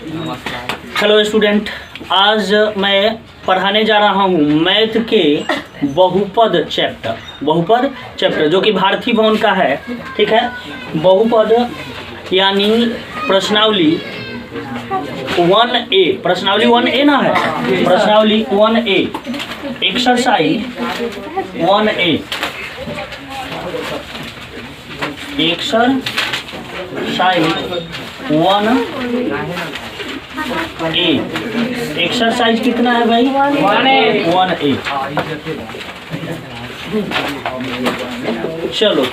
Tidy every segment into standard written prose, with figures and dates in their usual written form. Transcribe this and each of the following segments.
Hello student, आज मैं पढ़ाने जा रहा हूँ मैथ के बहुपद चैप्टर जो कि भारती भवन का है। ठीक है, बहुपद यानी प्रश्नावली 1A, प्रश्नावली 1A ना है, प्रश्नावली 1A, exercise 1A, exercise 1A। Exercise कितना है भाई? 1A। चलो,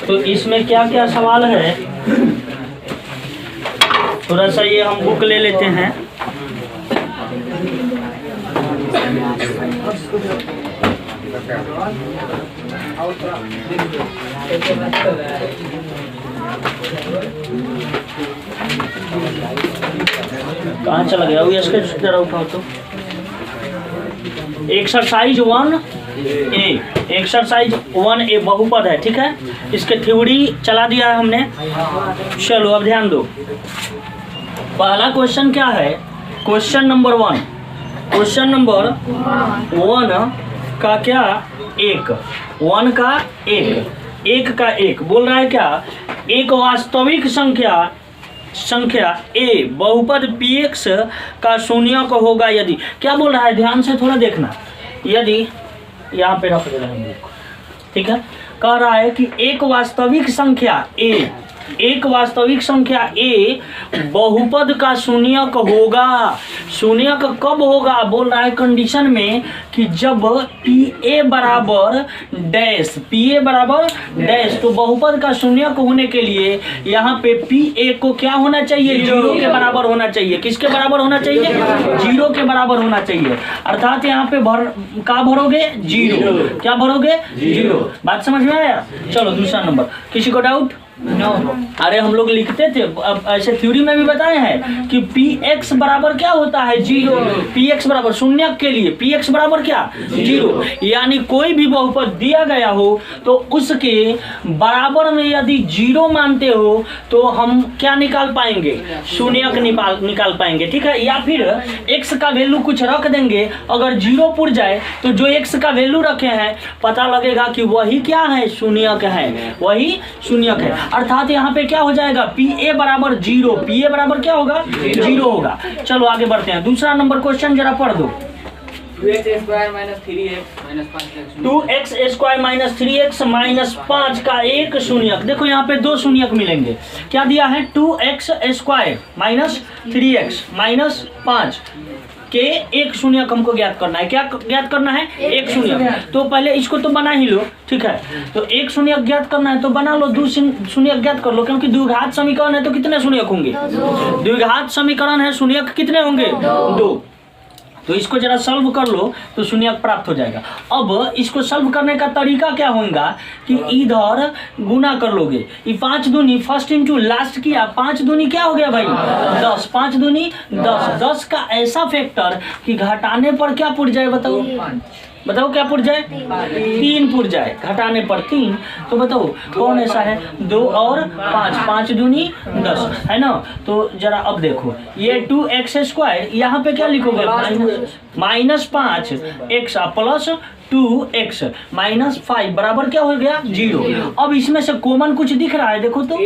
तो इसमें क्या क्या सवाल है, थोड़ा सा ये हम बुक ले लेते हैं। कहाँ चला गया वो? इसके जरा उठाओ तो। एक्सरसाइज 1A, एक्सरसाइज 1A बहुपद है। ठीक है, इसके थ्योरी चला दिया है हमने। चलो अब ध्यान दो, पहला क्वेश्चन क्या है? क्वेश्चन नंबर 1 का क्या? 1 का 1 का 1 बोल रहा है क्या? एक वास्तविक संख्या A बहुपद Px का शून्यक होगा यदि। क्या बोल रहा है? ध्यान से थोड़ा देखना। यदि यहाँ पे रख दे रहे हैं, ठीक है, कह रहा है कि एक वास्तविक संख्या A बहुपद का शून्यक होगा। शून्यक कब होगा? बोल रहा है कंडीशन में कि जब PA बराबर डैश, तो बहुपद का शून्यक होने के लिए यहाँ पे PA को क्या होना चाहिए? 0 के बराबर होना चाहिए। किसके बराबर होना चाहिए? 0 के बराबर होना चाहिए। अर्थात यहाँ पे क्या भरोगे? 0। क्या भरोगे? 0। बात समझ में आया? चलो दूसरा नंबर, किसी को डाउट? नो। अरे हम लोग लिखते थे, अब ऐसे थ्योरी में भी बताए हैं कि Px बराबर क्या होता है? 0। Px बराबर शून्यक के लिए Px बराबर क्या? 0। यानी कोई भी बहुपद दिया गया हो तो उसके बराबर में यदि 0 मानते हो तो हम क्या निकाल पाएंगे? शून्यक निकाल पाएंगे। ठीक है, या फिर x का वैल्यू कुछ रख देंगे, अगर 0 पुर जाए तो जो x का वैल्यू रखे हैं पता लगेगा कि वही क्या है? शून्यक है, वही शून्यक है। अर्थात यहाँ पे क्या हो जाएगा? PA बराबर 0। PA बराबर क्या होगा? 0 होगा। चलो आगे बढ़ते हैं। दूसरा नंबर क्वेश्चन जरा पढ़ दो। 2x square minus 3x minus 5 का एक शून्यक। देखो यहाँ पे 2 शून्यक मिलेंगे। क्या दिया है? 2x square minus 3x minus 5 के एक शून्यक हमको ज्ञात करना है। क्या ज्ञात करना है? एक शून्यक। तो पहले इसको तो बना ही लो। ठीक है, तो एक शून्यक ज्ञात करना है तो बना लो, 2 शून्यक ज्ञात कर लो, क्योंकि द्विघात समीकरण है तो कितने शून्यक होंगे? द्विघात समीकरण है, शून्यक कितने होंगे? 2। तो इसको जरा सॉल्व कर लो तो शून्यक प्राप्त हो जाएगा। अब इसको सॉल्व करने का तरीका क्या होगा कि इधर गुना कर लोगे। ये 5 दूनी फर्स्ट इंटू लास्ट किया, 5 दूनी क्या हो गया भाई? 10। 5 दूनी 10। 10 का ऐसा फैक्टर कि घटाने पर क्या पुर जाए? बताओ क्या पुर जाए? 3 पुर जाए। घटाने पर 3। तो बताओ कौन ऐसा है? 2 और 5, 5 दूनी 10 है ना। तो जरा अब देखो, ये 2x स्क्वायर यहाँ पे क्या लिखोगे? Minus 5x plus 2x minus 5 बराबर क्या हो गया? 0। अब इसमें से कॉमन कुछ दिख रहा है? देखो तो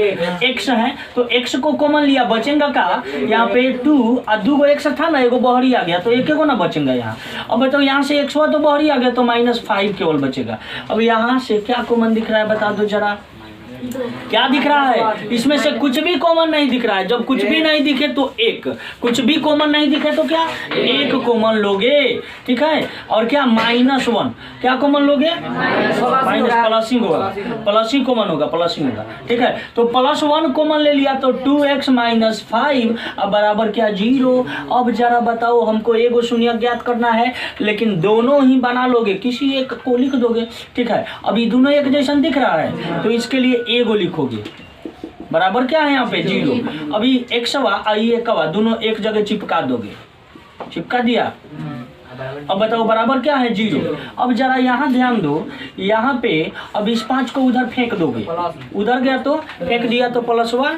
x है, तो x को कॉमन लिया, बचेगा का? यहाँ पे 2 और 2 को x था ना, एगो बहरी आ गया तो एक को ना बचेगा यहाँ। अब बताओ यहाँ से x हुआ तो बहरी आ गया तो माइनस 5 केवल बचेगा। अब यहाँ से क्या कॉमन दिख रहा है? बता दो जरा, क्या दिख रहा है? इसमें से कुछ भी कॉमन नहीं दिख रहा है। जब कुछ भी नहीं दिखे तो 1, कुछ भी कॉमन नहीं दिखे तो क्या? 1 कॉमन लोगे। ठीक है, और क्या? -1 क्या कॉमन लोगे? माइनस प्लसिंग होगा, प्लसिंग कॉमन होगा, प्लसिंग होगा। ठीक है, तो +1 कॉमन ले लिया तो 2x माइनस 5 अब बराबर क्या? 0। अब जरा बताओ, हमको एगो शून्यक ज्ञात करना है, लेकिन दोनों ही बना लोगे, किसी एक को लिख दोगे। ठीक है, अभी दोनों एक जैसा दिख रहा है तो इसके लिए एगो लिखोगे, बराबर क्या है यहाँ पे? 0। अभी एक्सवा आई एकवा दोनों एक जगह चिपका दोगे, चिपका दिया। अब बताओ बराबर क्या है? 0। अब जरा यहाँ ध्यान दो, यहाँ पे अब इस 5 को उधर फेंक दोगे, उधर गया तो फेंक दिया तो प्लसवा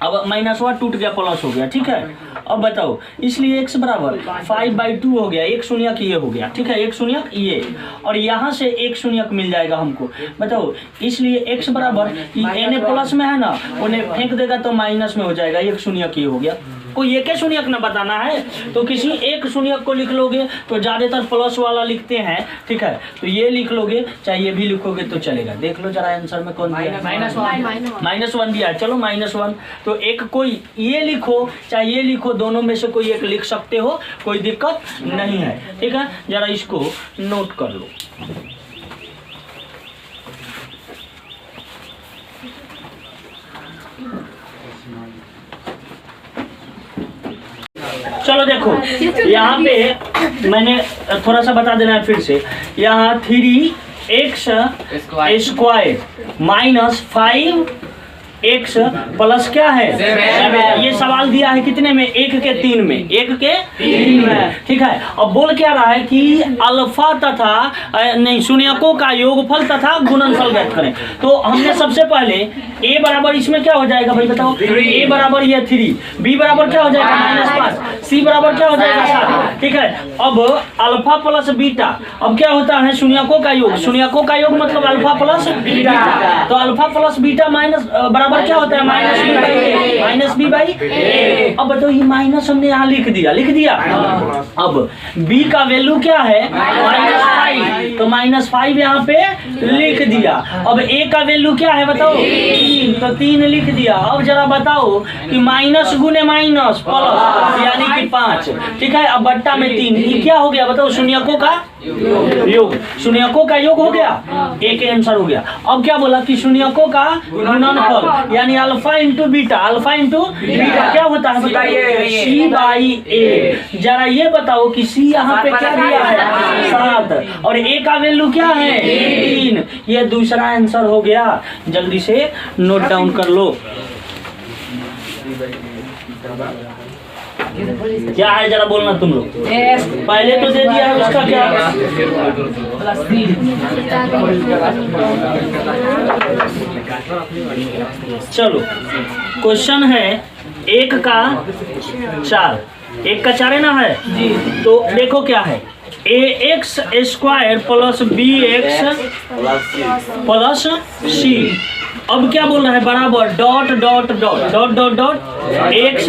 अब माइनस हुआ, टूट गया, प्लस हो गया, ठीक है। अब बताओ, इसलिए x बराबर 5/2 हो गया, एक शून्यक ये हो गया, ठीक है, एक शून्यक ये, और यहाँ से एक शून्यक मिल जाएगा हमको। बताओ, इसलिए x बराबर n प्लस में है ना, उन्हें फेंक देगा तो माइनस में हो जाएगा, एक शून्यक ये हो गया। कोई एक शून्यक ना बताना है तो किसी एक शून्यक को लिख लोगे, तो ज़्यादातर प्लस वाला लिखते हैं, ठीक है, तो ये लिख लोगे, चाहे ये भी लिखोगे तो चलेगा। देख लो जरा आंसर में कौन दिया, -1 दिया है। चलो -1, तो एक कोई ये लिखो चाहे ये लिखो, दोनों में से कोई एक लिख सकते हो, कोई दिक्कत नहीं है, ठीक है। जरा इसको नोट कर लो। चलो देखो, यहाँ पे मैंने थोड़ा सा बता देना है फिर से, यहाँ 3x square minus 5x plus क्या है 7। ये सवाल दिया है कितने में, 1 के 3 में, 1 के 3 में, ठीक है। अब बोल क्या रहा है कि अल्फा तथा नहीं शून्यकों का योगफल तथा गुणनफल ज्ञात करें। तो हमने सबसे पहले a बराबर, इसमें क्या हो जाएगा भाई बताओ, a बराबर ये 3, b बराबर क्या हो जाएगा -5, c बराबर क्या हो जाएगा 7, ठीक है। अब अल्फा प्लस बीटा, अब क्या होता है शून्यकों का योग, शून्यकों का योग मतलब अल्फा प्लस बीटा, तो अल्फा प्लस बीटा माइनस बराबर क्या होता है -b/a। अब बताओ, ये माइनस हमने यहाँ लिख दिया। अब b का वैल्यू क्या है -5, तो -5 यहाँ पे लिख दिया। अब a का वैल्यू क्या है बताओ, 3, तो 3 लिख दिया। अब जरा बताओ कि माइनस गुने माइनस प्लस यानी कि 5, ठीक है। अब बट्टा में 3, ये क्या हो गया बताओ, शून्यकों का योग, शून्यकों का योग हो गया, एक आंसर हो गया। अब क्या बोला कि शून्यकों का गुणनफल यानी alpha into beta, alpha into beta क्या होता है बताइए, c/a। जरा ये बताओ कि c यहाँ पे क्या दिया है 7 और a का वैल्यू क्या है 3, ये दूसरा आंसर हो गया। जल्दी से नोट डाउन कर लो। क्या है जरा बोलना तुम लोग, पहले तो दे दिया है, उसका क्या चलो क्वेश्चन है 1 का 4, 1 का 4 है ना है जी। तो देखो क्या है, ax square plus bx plus c। अब क्या बोल रहा है, बराबर dot dot dot dot dot dot x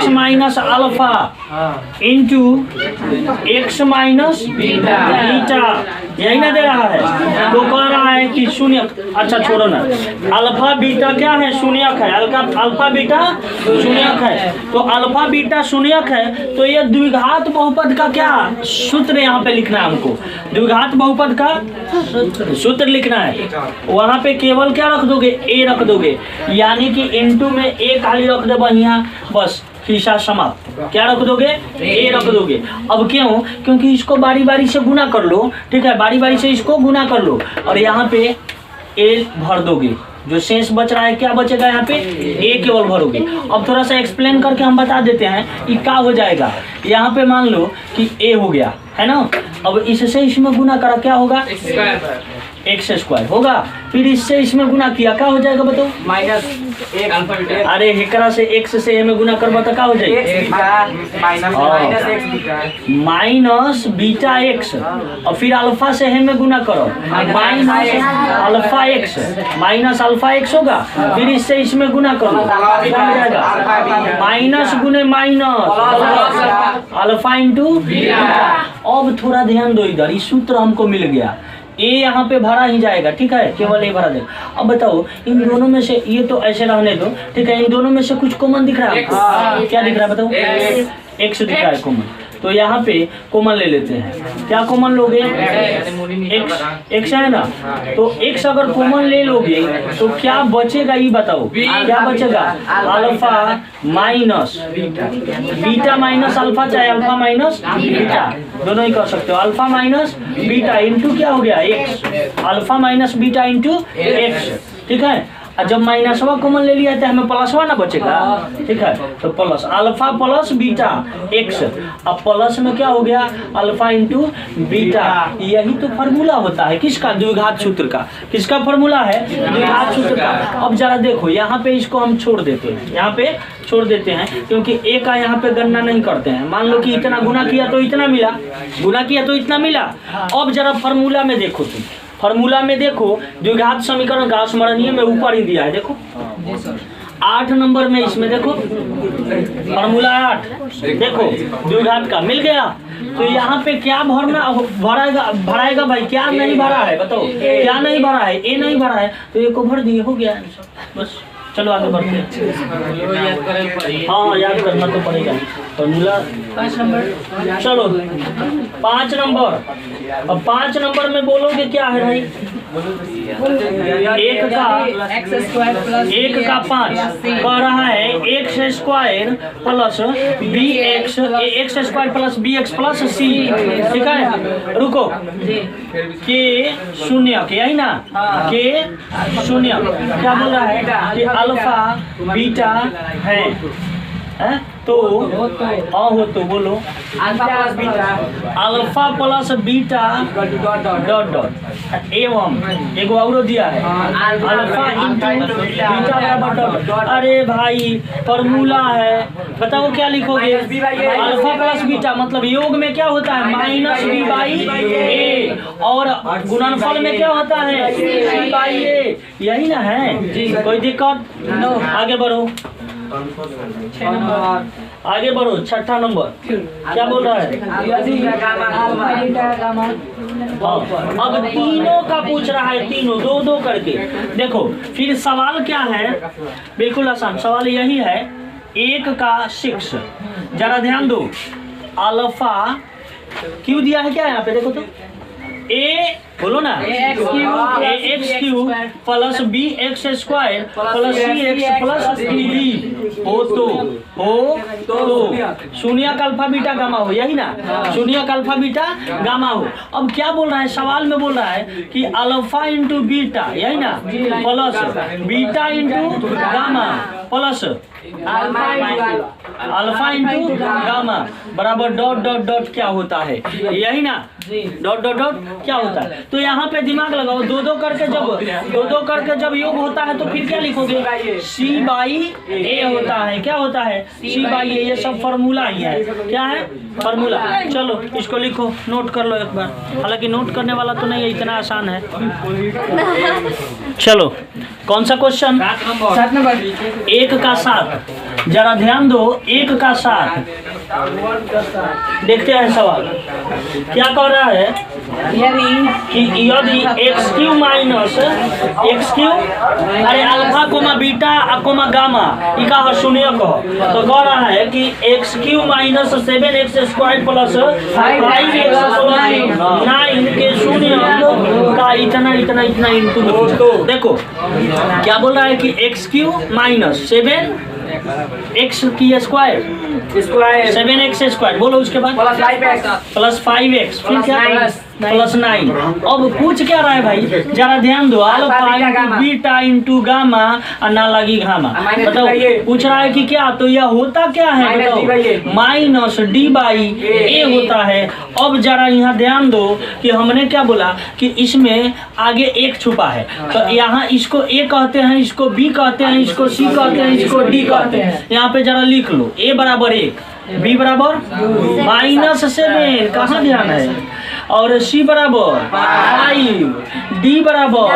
minus alpha into x minus beta, यही ना दे रहा है। तो कह रहा है कि शून्य, अच्छा छोड़ो ना, अल्फा बीटा क्या है शून्यक है, अल्फा बीटा शून्यक है, तो अल्फा बीटा शून्यक है, तो ये द्विघात बहुपद का क्या सूत्र यहाँ पे लिखना है हमको, द्विघात बहुपद का सूत्र लिखना है। वहाँ पे केवल क्या रख दोगे, a रख दोगे, यानी कि इनटू में a खाली रख दे बढ़िया, बस हिस्सा समाप्त। क्या रख दोगे, a रख दोगे। अब क्यों, क्योंकि इसको बारी बारी से गुना कर लो, ठीक है, बारी बारी से इसको गुना कर लो और यहाँ पे a भर दोगे, जो शेष बच रहा है क्या बचेगा यहाँ पे, a केवल भरोगे। अब थोड़ा सा एक्सप्लेन करके हम बता देते हैं कि क्या हो जाएगा। यहाँ पे मान लो कि a हो गया है ना, अब इससे इसमें गुना करा क्या होगा, x स्क्वायर होगा, फिर इससे इसमें गुना किया क्या हो जाएगा बताओ, -1 अल्फा बीटा। अरे हेकरा से x से में गुना करवा तो क्या हो जाएगा, माइनस बीटा x, और फिर अल्फा से में गुना करो, माइनस अल्फा x होगा, फिर इससे इसमें गुना करो क्या हो जाएगा, माइनस गुने माइनस अल्फा इंटू बीटा। अब थोड़ा ध्यान दो इधर, इस सूत्र हमको मिल गया, ए यहाँ पे भरा ही जाएगा, ठीक है, केवल ए भरा देगा। अब बताओ इन दोनों में से, ये तो ऐसे रहने दो, ठीक है, इन दोनों में से कुछ कॉमन दिख रहा है, क्या दिख रहा है बताओ, x दिख रहा है कॉमन, तो यहाँ पे कॉमन ले लेते हैं। क्या कॉमन लोगे, x है ना, तो x अगर कॉमन ले लोगे तो क्या बचेगा ये बताओ, क्या बचेगा, alpha minus beta minus alpha, चाहे अल्फा माइनस बीटा, दोनों ही कर सकते हो, अल्फा माइनस बीटा इंटू क्या हो गया x, alpha minus beta into x, ठीक है। और जब माइनसवा कॉमन ले लिया तो हमें प्लसवा ना बचेगा, ठीक है। तो plus alpha plus beta x, अब प्लस में क्या हो गया अल्फा इंटू बीटा। यही तो फार्मूला होता है किसका, द्विघात सूत्र का। किसका फार्मूला है, द्विघात सूत्र का। अब जरा देखो यहाँ पे इसको हम छोड़ देते हैं, यहाँ पे छोड़ देते हैं क्योंकि ए का यहाँ पे गणना नहीं करते हैं। मान लो कि इतना गुना किया तो इतना मिला, गुना किया तो इतना मिला। अब जरा फार्मूला में देखो, तुम फार्मूला में देखो द्विघात समीकरण का स्मरणीय में ऊपर ही दिया है, देखो 8 नंबर में, इसमें देखो फार्मूला 8 देखो द्विघात का मिल गया। तो यहाँ पे क्या भराएगा भाई, क्या नहीं भरा है बताओ, क्या नहीं भरा है, ए नहीं भरा है तो ए को भर दिए, हो गया बस। चलो आगे बढ़ते हैं। हाँ याद करना तो पड़ेगा फॉर्मूला 5 नंबर। चलो 5 नंबर, अब 5 नंबर में बोलोगे क्या है भाई, एक का 5 कह रहा है x square plus b x, x square plus b x plus c, ठीक है। रुको के शून्य के, यही ना के शून्य, क्या बोल रहा है कि अल्फा बीटा है, तो हो तो बोलो alpha plus beta dot dot एवं एक और दिया है अल्फा इंटू बीटा बराबर डॉट। अरे भाई फॉर्मूला है, बताओ क्या लिखोगे, अल्फा प्लस बीटा मतलब योग में क्या होता है माइनस बी बाई ए, और गुणनफल में क्या होता है सी बाई ए, यही ना है। कोई दिक्कत, आगे बढ़ो आगे बढ़ो। छठा नंबर क्या बोल रहा है, अब तीनों का पूछ रहा है, तीनों दो दो करके। देखो फिर सवाल क्या है, बिल्कुल आसान सवाल यही है, 1 का 6, जरा ध्यान दो अल्फा क्यों दिया है, क्या है यहाँ पे देखो तो ए बोलो ना x cube plus b x square plus c x plus d हो तो शून्य का अल्फा बीटा गामा हो, यही ना शून्य का अल्फा बीटा गामा हो। अब क्या बोल रहा है सवाल में, बोल रहा है कि अल्फा इंटू बीटा, यही ना plus beta into gamma plus alpha into gamma बराबर डॉट डॉट डॉट क्या होता है, यही ना डॉट डॉट डॉट क्या होता है। तो यहाँ पे दिमाग लगाओ, दो दो करके जब योग होता है तो फिर क्या लिखोगे सी बाई ए होता है, क्या होता है सी बाई ए, ये सब फॉर्मूला ही है, क्या है फॉर्मूला। चलो इसको लिखो, नोट कर लो एक बार, हालांकि नोट करने वाला तो नहीं है, इतना आसान है। चलो कौन सा क्वेश्चन, 7 नंबर 1 का 7, जरा ध्यान दो 1 का 7 देखते हैं सवाल क्या कह रहा है कि यदि x cube minus x cube, अरे alpha comma beta comma gamma इका शून्य को, तो कह रहा है कि x cube minus 7x square plus 5x plus 9 के शून्य का इतना इतना इतना इंटू। देखो क्या बोल रहा है कि एक्स क्यू माइनस 7x की स्क्वायर 7x स्क्वायर, बोलो उसके बाद प्लस 5x, फिर क्या प्लस 9। अब पूछ क्या रहा है भाई, जरा ध्यान दो alpha into beta into gamma और ना लगी घामा, बताओ पूछ रहा है कि क्या, तो यह होता क्या है बताओ माइनस डी बाई ए होता है। अब जरा यहाँ ध्यान दो कि हमने क्या बोला कि इसमें आगे एक छुपा है, तो यहाँ इसको ए कहते हैं, इसको बी कहते हैं, इसको सी कहते हैं, इसको डी कहते हैं। यहाँ पे जरा लिख लो ए बराबर 1, बी बराबर -7, कहाँ ध्यान है, और सी बराबर 5, डी बराबर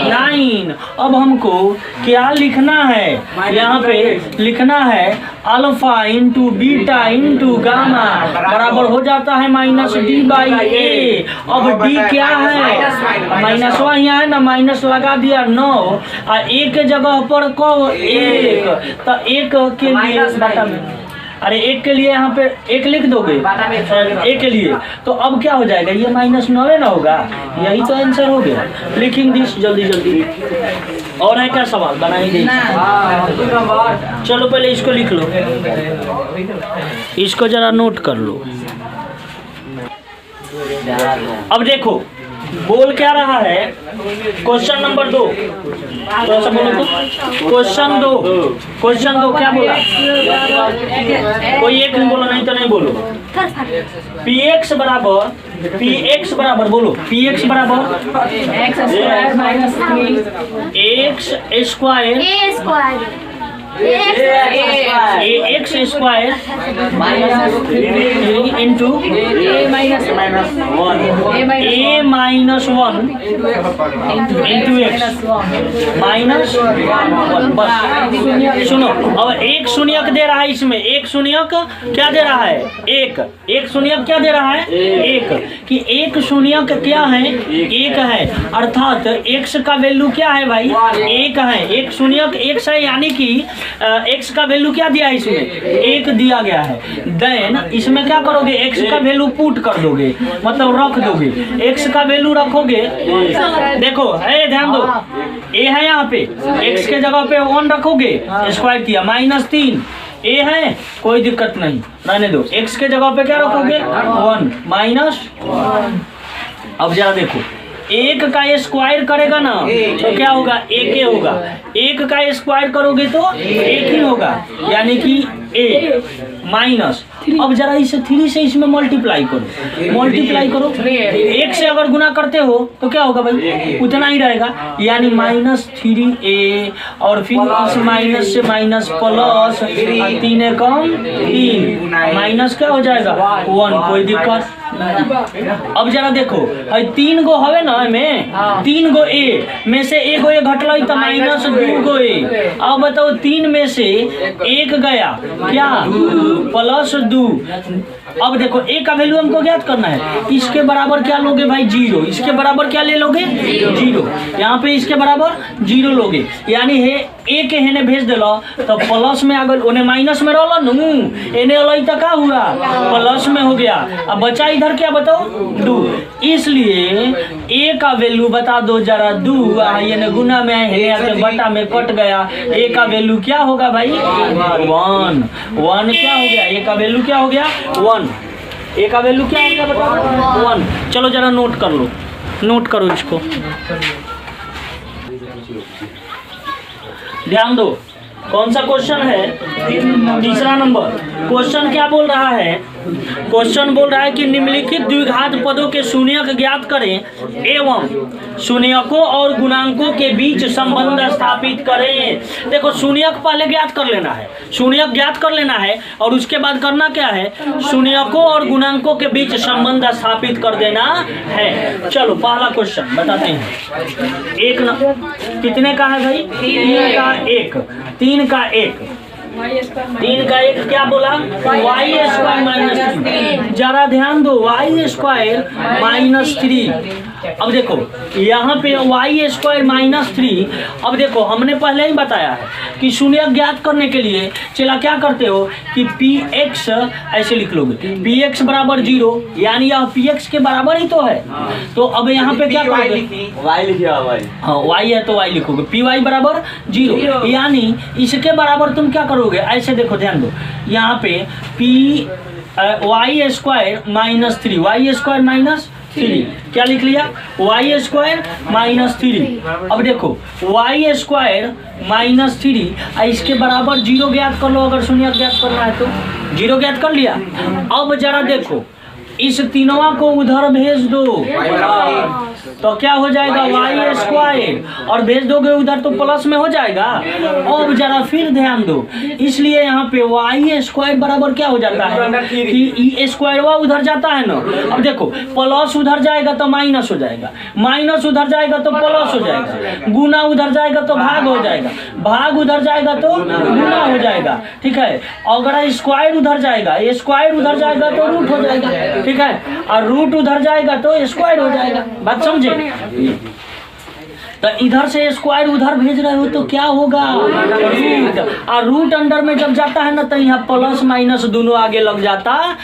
9। अब हमको क्या लिखना है, यहाँ पे लिखना है alpha into beta into gamma बराबर हो जाता है माइनस डी बाई ए। अब डी क्या है, माइनस वा यहाँ है ना, माइनस लगा दिया 9 और एक जगह पर को 1, तो 1 के लिए बटा में, अरे 1 के लिए यहाँ पे 1 लिख दोगे 1 के लिए, तो अब क्या हो जाएगा ये -9 ना होगा, यही तो आंसर हो गया। लिखिंग दिस जल्दी जल्दी, और है क्या सवाल बनाएंगे, चलो पहले इसको लिख लो, इसको जरा नोट कर लो। अब देखो बोल क्या रहा है क्वेश्चन नंबर 2, थोड़ा सा बोलो तो। क्वेश्चन दो क्या बोला? कोई एक नहीं बोलो, नहीं तो नहीं बोलो। px बराबर बोलो, px बराबर x square minus 3 x square ax square into a minus 1 into x minus 1। बस सुनो, अब एक शून्यक दे रहा है इसमें, एक शून्यक क्या दे रहा है? एक शून्यक क्या दे रहा है? एक, कि एक शून्यक क्या है? एक है, अर्थात x का वैल्यू क्या है भाई? एक है। एक शून्यक x है, यानी कि x का वैल्यू क्या दिया है इसमें? एक दिया गया है। देन इसमें क्या करोगे? x का वैल्यू पुट कर दोगे, मतलब रख दोगे। x का वैल्यू रखोगे, देखो है, ध्यान दो, a है यहाँ पे, x के जगह पे 1 रखोगे, स्क्वायर किया -3, a है, कोई दिक्कत नहीं, रहने दो। x के जगह पे क्या रखोगे? 1 -1। अब जरा देखो, एक का स्क्वायर करेगा ना तो क्या होगा? एक ही होगा। एक का स्क्वायर करोगे तो एक ही होगा, यानी कि a माइनस। अब जरा इसे 3 से इसमें मल्टीप्लाई करो। एक से अगर गुना करते हो तो क्या होगा भाई? उतना ही रहेगा, यानी -3a, और फिर इस माइनस से माइनस प्लस 3 कम 3 माइनस क्या हो जाएगा? 1। कोई दिक्कत? अब जरा देखो, 3 गो हवे ना में, 3 गो a में से एगो ए घटल तो -2 गो a। अब बताओ 3 में से 1 गया, क्या? +2। अब देखो a का वैल्यू हमको ज्ञात करना है, इसके बराबर क्या लोगे भाई? 0। इसके बराबर क्या ले लोगे? 0। यहाँ पे इसके बराबर 0 लोगे, यानी हे a के हेने भेज दिलो तो प्लस में आ गल, ओने माइनस में रहलो नु, एने अलई तो का हुआ? प्लस में हो गया। अब बचा इधर क्या बताओ? 2। इसलिए a का वैल्यू बता दो जरा, 2, ये ने गुना में है, बटा में कट गया। a का वैल्यू क्या होगा भाई? 1 क्या हो गया? a का वैल्यू क्या हो गया? 1। a का वैल्यू क्या हो गया बताओ? 1। चलो जरा नोट कर लो, नोट करो इसको, ध्यान दो। कौन सा क्वेश्चन है? तीसरा नंबर। क्वेश्चन क्या बोल रहा है? क्वेश्चन बोल रहा है कि निम्नलिखित द्विघात पदों के शून्यक ज्ञात करें एवं शून्यकों और गुणांकों के बीच संबंध स्थापित करें। देखो, शून्यक पहले ज्ञात कर लेना है, शून्यक ज्ञात कर लेना है, और उसके बाद करना क्या है? शून्यकों और गुणांकों के बीच संबंध स्थापित कर देना है। चलो पहला क्वेश्चन बताते हैं। एक न, कितने का है भाई? 3 का 1 3 का 1 क्या बोला? y square -3। जरा ध्यान दो, y स्क्वायर -3। अब देखो यहाँ पे y स्क्वायर -3। अब देखो, हमने पहले ही बताया है कि शून्यक ज्ञात करने के लिए चला क्या करते हो कि px ऐसे लिख लोगे, px बराबर 0, यानी यह px के बराबर ही तो है। तो अब यहाँ पे क्या करोगे? y लिखिए, हाँ y है तो y लिखोगे, py बराबर 0, यानी इसके बराबर तुम क्या करोगे? ऐसे देखो, ध्यान दो, यहाँ पे y स्क्वायर -3, y स्क्वायर -3 क्या लिख लिया? y square -3। अब देखो y स्क्वायर -3, इसके बराबर 0 ज्ञात कर लो, अगर शून्य ज्ञात करना है तो 0 ज्ञात कर लिया। अब जरा देखो, इस तीनों को उधर भेज दो तो क्या हो जाएगा? y स्क्वायर, और भेज दोगे उधर तो प्लस में हो जाएगा। अब जरा फिर ध्यान दो, इसलिए यहाँ पे y स्क्वायर बराबर क्या हो जाता है कि ई स्क्वायर उधर जाता है ना। अब देखो, प्लस उधर जाएगा तो माइनस हो जाएगा, माइनस उधर जाएगा तो प्लस हो जाएगा, गुना उधर जाएगा तो भाग हो जाएगा, भाग उधर जाएगा तो गुना हो जाएगा, ठीक है। अगर स्क्वायर उधर जाएगा, स्क्वायर उधर जाएगा तो रूट हो जाएगा, ठीक है, और रूट उधर जाएगा तो स्क्वायर हो जाएगा। बात समझे? तो इधर से स्क्वायर उधर भेज रहे हो तो क्या होगा, रूट। और रूट अंडर में जब जाता है ना तो यहाँ प्लस माइनस दोनों आगे लग जाता है,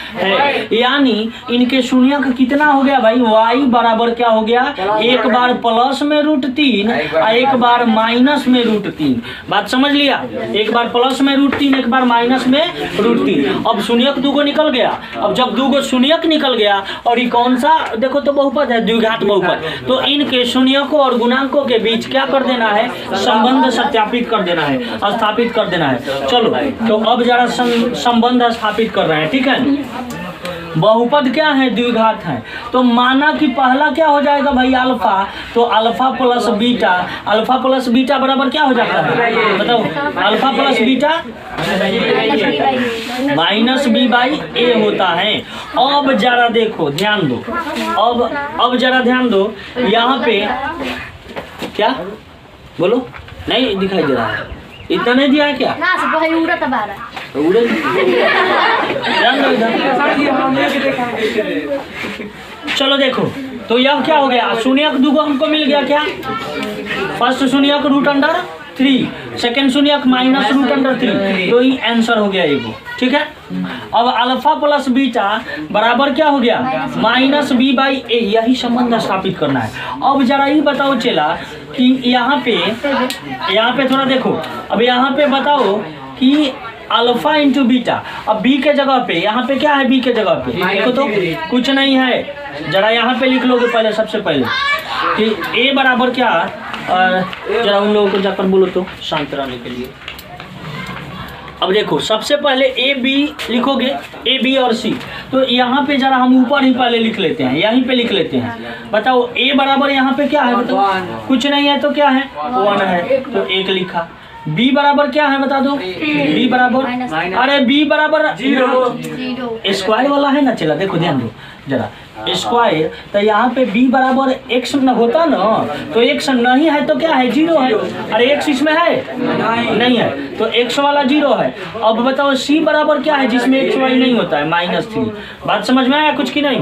यानी इनके शून्यक कितना हो गया भाई, y बराबर क्या हो गया, एक बार प्लस में √3 और एक बार माइनस में √3। बात समझ लिया, एक बार प्लस में √3 एक बार माइनस में √3। अब शून्यक दूगो निकल गया। अब जब दूगो शून्यक निकल गया और ये कौन सा देखो तो बहुपद है, द्विघात बहुपद, तो इनके शून्यकों और गुणांकों के बीच क्या कर देना है, संबंध सत्यापित कर देना है, स्थापित कर देना है। चलो तो अब जरा संबंध स्थापित कर रहे हैं, ठीक है। बहुपद क्या है, द्विघात है, तो माना कि पहला क्या हो जाएगा भाई अल्फा, तो alpha plus beta, alpha plus beta बराबर क्या हो जाता है बताओ, alpha plus beta minus b by a होता है। अब जरा देखो ध्यान दो, अब जरा ध्यान दो, यहाँ पे क्या बोलो, नहीं दिखाई दे रहा है, इतना नहीं दिया है क्या, उड़े ध्यान दो इधर। चलो देखो तो यह क्या हो गया, शून्यक दूगो हमको मिल गया, क्या फर्स्ट शून्यक √3, सेकेंड शून्यक माइनस √3, तो ये आंसर हो गया एगो, ठीक है। अब अल्फा प्लस बीटा बराबर क्या हो गया, माइनस बी बाई ए, यही संबंध स्थापित करना है। अब जरा ये बताओ चला कि यहाँ पे थोड़ा देखो, अब यहाँ पे बताओ कि अल्फा इंटू बीटा, अब बी के जगह पे यहाँ पे क्या है, बी के जगह पे देखो तो कुछ नहीं है, जरा यहाँ पे लिख लोगे पहले, सबसे पहले कि ए बराबर क्या, जरा उन लोगों को जाकर बोलो तो शांत रहने के लिए। अब देखो सबसे पहले ए बी लिखोगे, ए बी और सी, तो यहाँ पे जरा हम ऊपर ही पहले लिख लेते हैं, यहीं पे लिख लेते हैं। बताओ ए बराबर यहाँ पे क्या है, बताओ कुछ नहीं है तो क्या है 1 है, तो 1 लिखा। बी बराबर क्या है बता दो, बी बराबर, अरे बी बराबर 0, स्क्वायर वाला है ना, चला देखो ध्यान दो जरा, स्क्वायर, तो यहाँ पे b बराबर x न होता ना, तो x नहीं है तो क्या है 0 है, अरे x इसमें है नहीं है, तो x वाला 0 है। अब बताओ c बराबर क्या है जिसमें x y नहीं होता है, -3। बात समझ में आया कुछ की नहीं।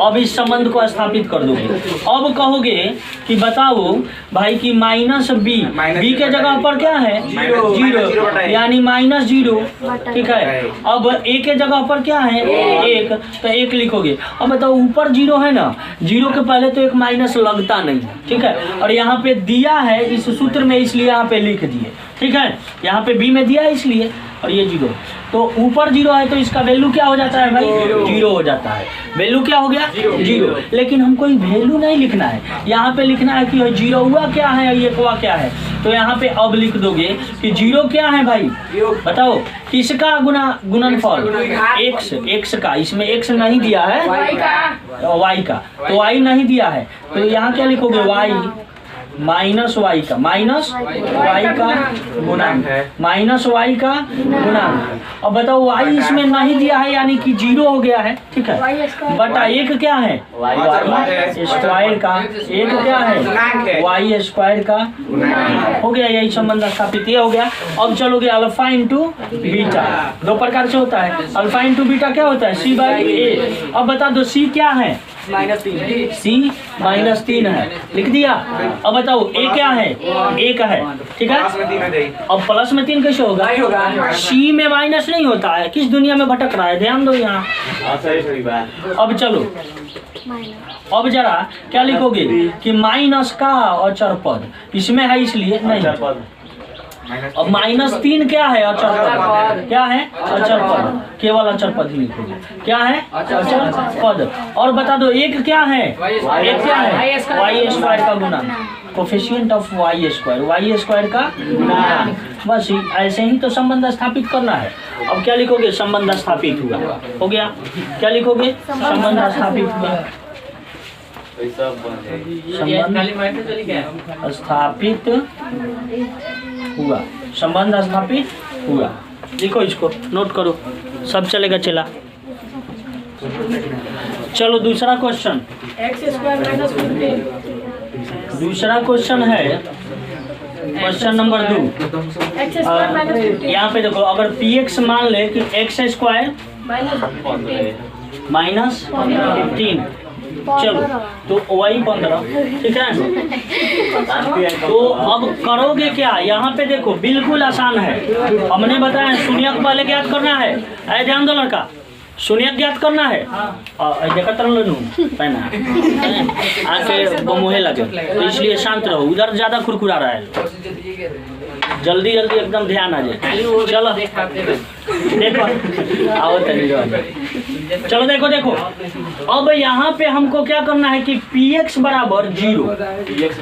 अब इस संबंध को स्थापित कर दोगे, अब कहोगे कि बताओ भाई कि माइनस बी के जगह पर क्या है 0, यानी -0, ठीक है। अब a के जगह पर क्या है 1, तो 1 लिखोगे। अब बताओ ऊपर 0 है ना, 0 के पहले तो एक माइनस लगता नहीं, ठीक है, और यहाँ पे दिया है इस सूत्र में इसलिए यहाँ पे लिख दिए, ठीक है, यहाँ पे b में दिया है इसलिए, और ये 0, तो ऊपर 0 है तो इसका वैल्यू क्या हो जाता है भाई 0 हो जाता है, वैल्यू क्या हो गया 0। लेकिन हमको ये वैल्यू नहीं लिखना है, यहाँ पे लिखना है कि 0 हुआ क्या है, ये हुआ क्या है, तो यहाँ पे अब लिख दोगे कि 0 क्या है भाई, बताओ किसका गुणनफल, x का, इसमें x नहीं दिया है, y का, तो y नहीं दिया है, तो यहाँ क्या लिखोगे y माइनस y का, माइनस y का गुणांक, माइनस y का गुणांक। अब बताओ y इसमें नहीं दिया है यानी कि 0 हो गया है, ठीक है, बटा 1 क्या है y स्क्वायर का, 1 क्या है y स्क्वायर का हो गया, यही संबंध स्थापित ये हो गया। अब चलोगे अल्फा इंटू बीटा, 2 प्रकार से होता है, अल्फा इंटू बीटा क्या होता है c बाई ए। अब बता दो c क्या है, c -3 है, लिख दिया। अब बताओ a क्या है, 1 है, ठीक है। अब प्लस में 3 कैसे होगा, c में माइनस नहीं होता है, किस दुनिया में भटक रहा है, ध्यान दो यहाँ। अब चलो अब जरा क्या लिखोगे कि माइनस का अचर पद, इसमें है इसलिए नहीं, अब -3 क्या है अचर पद, क्या है अचर पद, केवल अचर पद ही लिखोगे, क्या है अचर पद। और बता दो 1 क्या है, 1 क्या है y स्क्वायर का गुणा, कोफिशिएंट ऑफ y स्क्वायर का गुणा, बस ऐसे ही तो संबंध स्थापित करना है। अब क्या लिखोगे, संबंध स्थापित हुआ, हो गया, क्या लिखोगे संबंध स्थापित हुआ, स्थापित हुआ, संबंध स्थापित हुआ, लिखो इसको, नोट करो, सब चलेगा चला। चलो दूसरा क्वेश्चन, दूसरा क्वेश्चन है क्वेश्चन नंबर 2। यहाँ पे देखो अगर px मान ले कि x² -15, चलो तो वही 15, ठीक है। तो अब करोगे क्या, यहाँ पे देखो बिल्कुल आसान है। हमने बताया शून्यक पहले ज्ञात करना है। अरे ध्यान दो लड़का, शून्यक ज्ञात करना है। देखा पहना आके मुहे लगे, तो इसलिए शांत रहो। उधर ज्यादा खुरखुरा रहा है, जल्दी जल्दी एकदम ध्यान आ जाए। चलो देखो, आओ चलो देखो देखो, अब यहाँ पे हमको क्या करना है कि px बराबर 0,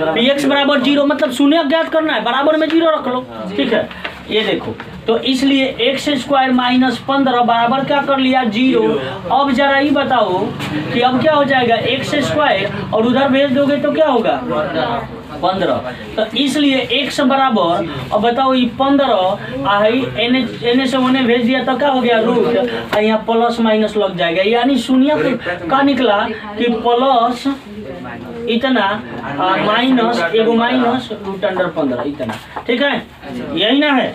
px बराबर 0 मतलब शून्य ज्ञात करना है, बराबर में 0 रख लो, ठीक है। ये देखो, तो इसलिए x स्क्वायर माइनस 15 बराबर क्या कर लिया 0। अब जरा ये बताओ कि अब क्या हो जाएगा, x स्क्वायर और उधर भेज दोगे तो क्या होगा 15। तो इसलिए x बराबर, अब बताओ ये 15 एन से उन्हें भेज दिया तो क्या हो गया रूट, और यहाँ प्लस माइनस लग जाएगा, यानी शून्य का निकला कि प्लस इतना माइनस एगो माइनस रूट अंडर 15 इतना, ठीक है, यही ना है।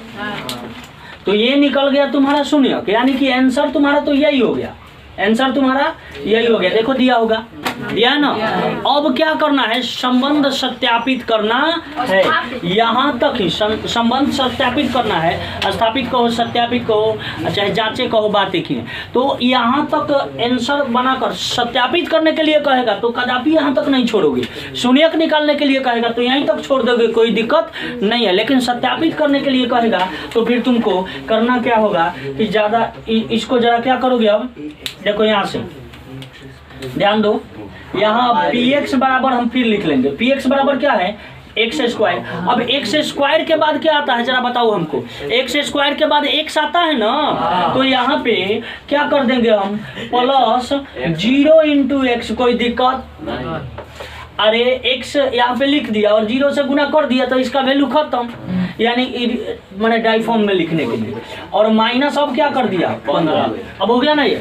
तो ये निकल गया तुम्हारा शून्य, यानी कि आंसर तुम्हारा तो यही हो गया, आंसर तुम्हारा यही हो गया। देखो दिया होगा, दिया ना। अब क्या करना है, संबंध सत्यापित करना है, यहाँ तक ही संबंध सत्यापित करना है। स्थापित कहो, सत्यापित कहो, चाहे जांचे कहो, बात एक ही है। तो यहाँ तक आंसर बनाकर सत्यापित करने के लिए कहेगा तो कदापि यहाँ तक नहीं छोड़ोगे। शून्यक निकालने के लिए कहेगा तो यहीं तक छोड़ दोगे, कोई दिक्कत नहीं है। लेकिन सत्यापित करने के लिए कहेगा तो फिर तुमको करना क्या होगा कि ज़्यादा इसको जरा क्या करोगे। अब देखो यहाँ से ध्यान दो, यहाँ px बराबर हम फिर लिख लेंगे, px बराबर क्या है एक्स स्क्वायर। अब एक्स स्क्वायर के बाद क्या आता है जरा बताओ हमको, एक्स स्क्वायर के बाद x आता है ना, तो यहाँ पे क्या कर देंगे हम प्लस 0 इंटू एक्स, कोई दिक्कत। अरे x यहाँ पे लिख दिया और 0 से गुना कर दिया तो इसका वैल्यू खत्म, यानी मैंने डाइफॉर्म में लिखने के लिए। और माइनस अब क्या कर दिया 15, अब हो गया ना ये,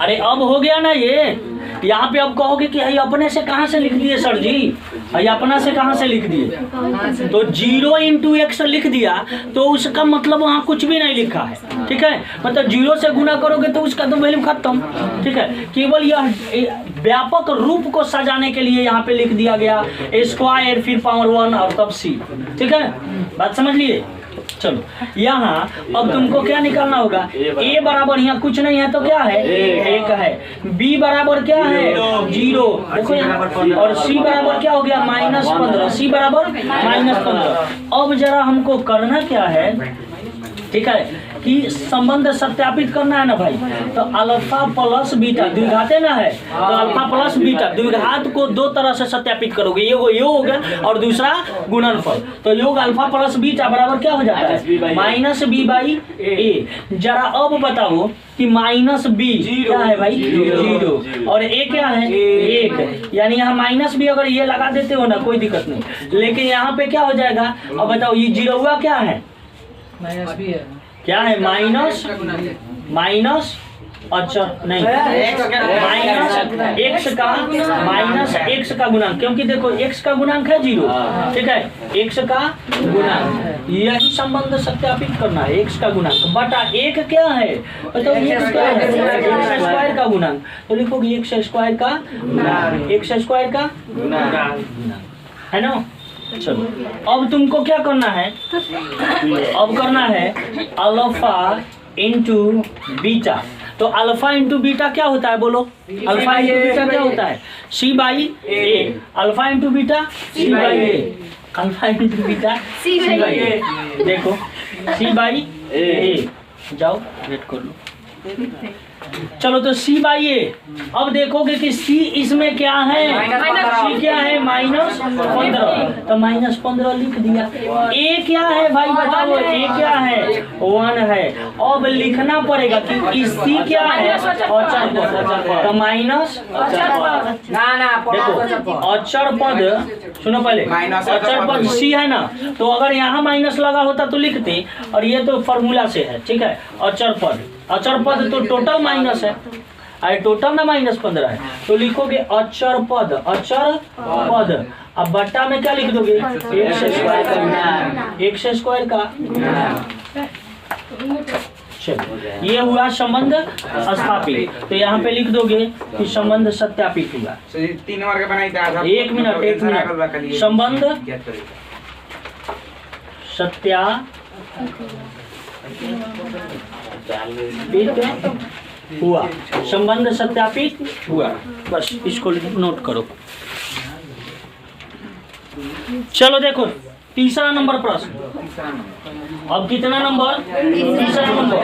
अरे अब हो गया ना ये। यहाँ पे अब कहोगे कि अपने से कहाँ से लिख दिए सर जी, अपना से कहाँ से लिख दिए, तो 0 इंटू एक्स लिख दिया तो उसका मतलब वहाँ कुछ भी नहीं लिखा है, ठीक है। मतलब 0 से गुना करोगे तो उसका तो वैल्यू खत्म, ठीक है। केवल यह व्यापक रूप को सजाने के लिए यहाँ पे लिख दिया गया स्क्वायर फिर पावर 1 और तब c, ठीक है, बात समझ लिए। चलो यहाँ अब तुमको क्या निकालना होगा, a बराबर यहाँ कुछ नहीं है तो क्या है 1 है, b बराबर क्या है 0, देखो यहाँ, और c बराबर क्या हो गया -15, c बराबर -15। अब जरा हमको करना क्या है, ठीक है, कि संबंध सत्यापित करना है ना भाई। तो अल्फा प्लस बीटा द्विघाते ना है, तो अल्फा प्लस बीटा द्विघात को दो तरह से सत्यापित करोगे, योग योग और दूसरा गुणनफल। तो योग अल्फा प्लस बीटा बराबर क्या हो जाता है -b/a। जरा अब बताओ कि -b क्या है भाई 0 और a क्या है 1, यानी यहाँ -b अगर ये लगा देते हो ना कोई दिक्कत नहीं। लेकिन यहाँ पे क्या हो जाएगा, अब बताओ ये 0 हुआ क्या है, क्या है माइनस अच्छा नहीं माइनस x का गुणांक, क्योंकि देखो x का गुणांक है 0, ठीक है, x का गुणांक, यही संबंध सत्यापित करना है। x का गुणांक बटा 1 क्या है, बताओ x क्या है x स्क्वायर का गुणांक, तो लिखोगे x स्क्वायर का गुणांक, x स्क्वायर का गुणांक है ना। चलो अब तुमको क्या करना है, अब करना है अल्फा इंटू बीटा। तो अल्फा इंटू बीटा क्या होता है बोलो, अल्फा इंटू बीटा क्या होता है c/a, alpha into beta c/a, alpha into beta c/a, देखो c/a, जाओ वेट कर लो। चलो तो c/a, अब देखोगे कि c इसमें क्या है, c क्या है -15, तो -15 लिख दिया। a क्या है भाई बताओ, a क्या है 1 है। अब लिखना पड़ेगा कि c क्या है अचर पद, तो माइनस देखो अचर पद, सुनो पहले अचर पद c है ना, तो अगर यहाँ माइनस लगा होता तो लिखते, और ये तो फॉर्मूला से है, ठीक है। अचर पद, अचर पद तो टोटल माइनस है, अरे टोटल ना -15 है, तो लिखोगे अचर पद, अचर पद। अब बट्टा में क्या लिख दोगे x स्क्वायर का, x स्क्वायर का। चलो ये हुआ संबंध स्थापित। तो यहाँ पे लिख दोगे कि संबंध सत्यापित हुआ। 3 नंबर का बनाई था। एक मिनट संबंध सत्यापित हुआ। संबंध सत्यापित हुआ, बस इसको नोट करो। चलो देखो तीसरा नंबर प्रश्न। अब कितना नंबर? तीसरा नंबर।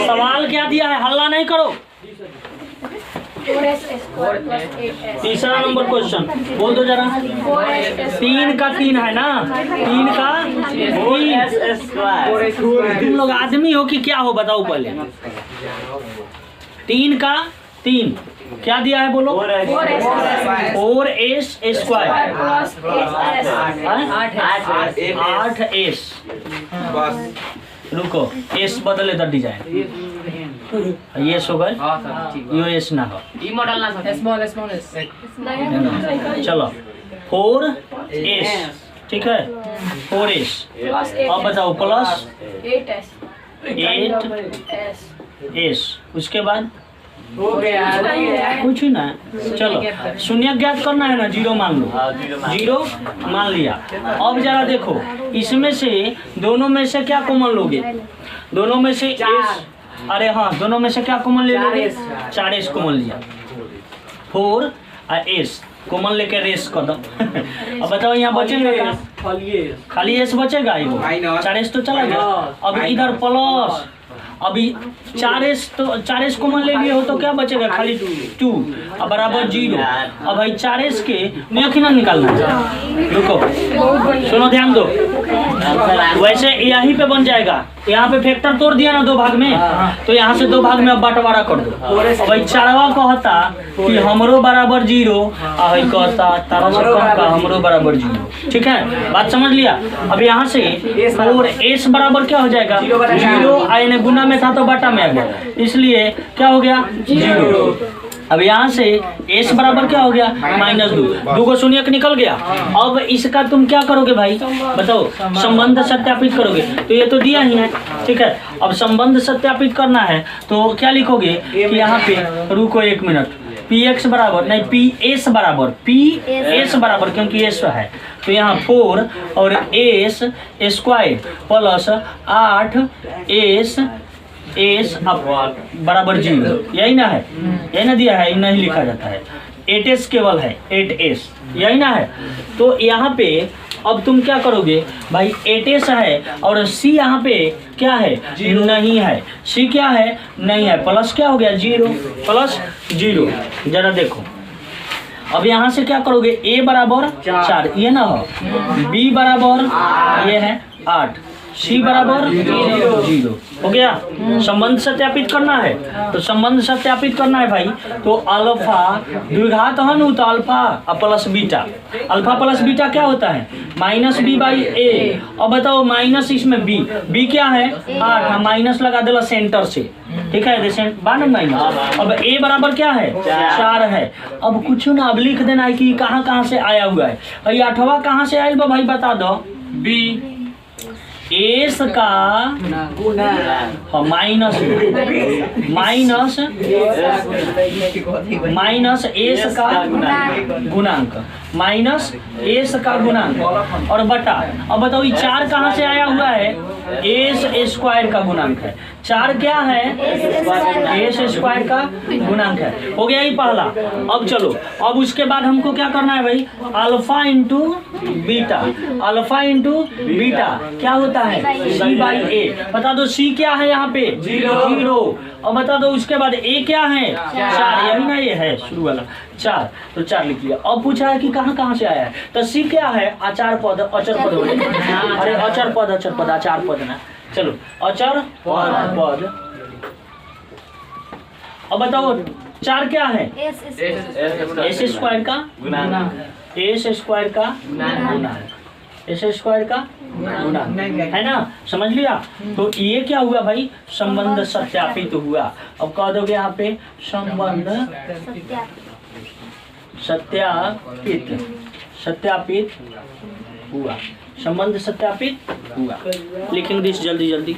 सवाल क्या दिया है, हल्ला नहीं करो। तीसरा नंबर क्वेश्चन बोल दो जरा। 3 का 3 है ना, 3 का 3। तुम लोग आदमी हो कि क्या हो बताओ पहले। 3 का 3 क्या दिया है बोलो? 4s square 8s। रुको एस बदले तो डिजाइन ये हो गए, यो एस ना हो, चलो 4s ठीक है 4s। अब बताओ प्लस 8s उसके बाद कुछ ना। चलो शून्य ज्ञात करना है ना, 0 मान लो, 0 मान लिया। अब जरा देखो इसमें से दोनों में से क्या कॉमन लोगे? दोनों में से एस, अरे हाँ दोनों में से क्या कॉमन ले लोगे? 4s कॉमन लिया, 4 और एस कॉमन लेके रेस कर दो। अब बताओ यहाँ बचेगा खाली एस बचेगा, 4s तो चला गया। अब इधर प्लस, अभी 4s कॉमन ले लिए हो तो क्या बचेगा? खाली 2 अब बराबर 0। अब भाई 4s के ना निकालना है। रुको सुनो ध्यान दो, वैसे यहीं पे बन जाएगा। यहाँ पे फैक्टर तोड़ दिया ना 2 भाग में, तो यहाँ से 2 भाग में अब बंटवारा कर दो। अब भाई 4वां कहता कि हमरो बराबर 0 और भाई कहता तारा से कम का हमरो बराबर 0। ठीक है बात समझ लिया। अब यहाँ से 4s बराबर क्या हो जाएगा? 0 आने गुना में था तो बटा में आ गया, इसलिए क्या हो गया? 0। अब यहाँ से s बराबर क्या हो गया? -2। 2 को शून्य निकल गया। अब इसका तुम क्या करोगे भाई बताओ? संबंध सत्यापित करोगे। तो ये तो दिया ही है, ठीक है। अब संबंध सत्यापित करना है तो क्या लिखोगे कि यहाँ पे, रुको 1 मिनट, px बराबर नहीं ps बराबर क्योंकि s है तो यहाँ 4 और s स्क्वायर प्लस 8s बराबर 0, यही ना है? यही ना दिया है, नहीं लिखा जाता है। 8s केवल है, 8s यही ना है। तो यहाँ पे अब तुम क्या करोगे भाई? 8s है और c यहाँ पे क्या है? नहीं है। c क्या है? नहीं है। प्लस क्या हो गया? 0 प्लस 0। जरा देखो अब यहाँ से क्या करोगे? a बराबर 4 ये ना हो, b बराबर ये है 8, c बराबर 0 हो गया। संबंध सत्यापित करना है तो संबंध सत्यापित करना है भाई, तो अल्फा द्विघात है ना, तो alpha plus beta, alpha plus beta क्या होता है? -b/a। अब बताओ माइनस इसमें b क्या है? 8, माइनस लगा देला सेंटर से, ठीक है माइनस। अब a बराबर क्या है? 4 है। अब कुछ ना, अब लिख देना है कि कहाँ से आया हुआ है। और ये 8वां कहाँ से आया भाई बता दो? b एस का माइनस एस का गुणांक, माइनस एस का गुणांक और बटा। अब बताओ ये 4 कहाँ से आया हुआ है? एस स्क्वायर का गुणांक है। 4 क्या है? एस स्क्वायर का गुणांक है। हो गया ये पहला। अब चलो अब उसके बाद हमको क्या करना है भाई? Alpha into beta, alpha into beta क्या होता है? c/a। बता दो c क्या है यहाँ पे? 0। और बता दो उसके बाद a क्या है? 4, यही ना ये है शुरू वाला 4, तो 4 लिख लिया। अब पूछा है कि कहाँ से आया है, तो c क्या है? अचर पद अरे अचर पद ना, चलो अचर पद। अब बताओ 4 क्या है? एस स्क्वायर का गुणांक, एस स्क्वायर का गुणांक, एस स्क्वायर का गुणांक है ना, समझ लिया। तो ये क्या हुआ भाई? संबंध सत्यापित हुआ। अब कह दोगे यहाँ पे संबंध सत्यापित हुआ, संबंध सत्यापित हुआ। लिखेंगे जल्दी जल्दी।